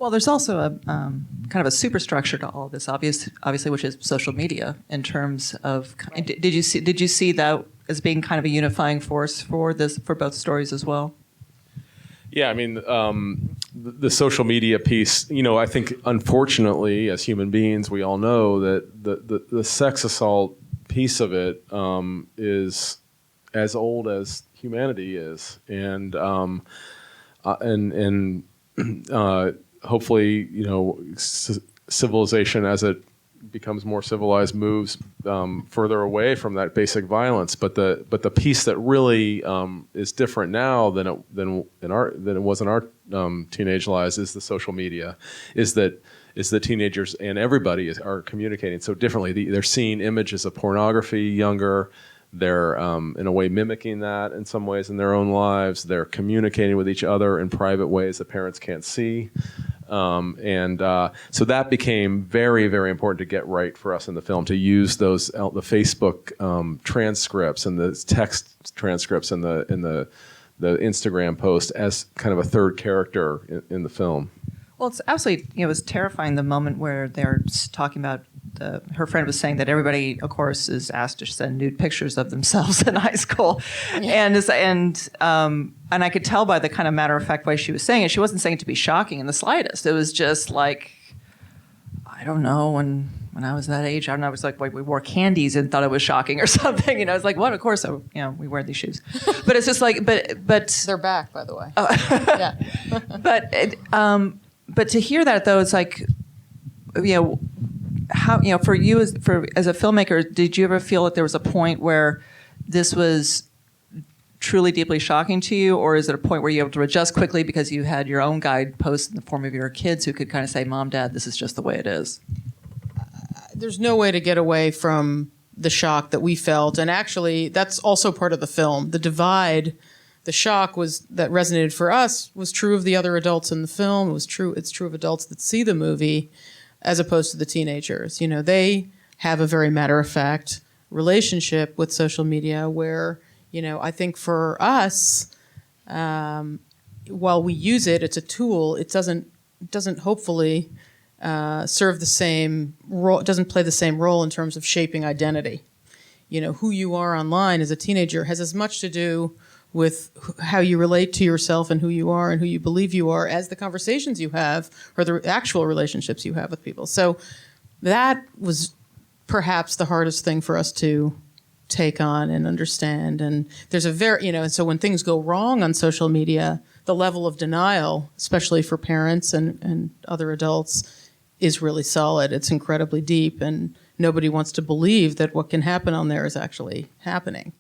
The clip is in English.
Well, there's also a kind of a superstructure to all of this, obviously, which is social media. In terms of, did you see that as being kind of a unifying force for both stories as well? Yeah, I mean, the social media piece. I think unfortunately, as human beings, we all know that the sex assault piece of it is as old as humanity is, and hopefully, civilization, as it becomes more civilized, moves further away from that basic violence. But the piece that really is different now than it was in our teenage lives is the social media. Is that teenagers and everybody are communicating so differently. They're seeing images of pornography younger. They're in a way mimicking that in some ways in their own lives. They're communicating with each other in private ways that parents can't see. So that became very, very important to get right for us in the film, to use those the Facebook transcripts and the text transcripts and the Instagram post as kind of a third character in the film. Well, it's absolutely, it was terrifying, the moment where they're talking about her friend was saying that everybody, of course, is asked to send nude pictures of themselves in high school. Yeah. And I could tell by the kind of matter-of-fact way she was saying it, she wasn't saying it to be shocking in the slightest. It was just like, I don't know, when I was that age, I don't know, it was like we wore candies and thought it was shocking or something. It's like, what? Of course, we wear these shoes. But it's just like, but they're back, by the way. Yeah. But to hear that, though, it's like, how, for you as a filmmaker, did you ever feel that there was a point where this was truly deeply shocking to you, or is it a point where you're able to adjust quickly because you had your own guideposts in the form of your kids who could kind of say, Mom, Dad, this is just the way it is? There's no way to get away from the shock that we felt, and actually that's also part of the film. The divide, the shock that resonated for us was true of the other adults in the film. It's true of adults that see the movie, as opposed to the teenagers. They have a very matter-of-fact relationship with social media where, I think for us, while we use it, it's a tool. It doesn't hopefully serve the same role. It doesn't play the same role in terms of shaping identity. Who you are online as a teenager has as much to do with how you relate to yourself and who you are and who you believe you are as the conversations you have or the actual relationships you have with people. So that was perhaps the hardest thing for us to take on and understand. And there's a and so when things go wrong on social media, the level of denial, especially for parents and other adults, is really solid. It's incredibly deep, and nobody wants to believe that what can happen on there is actually happening.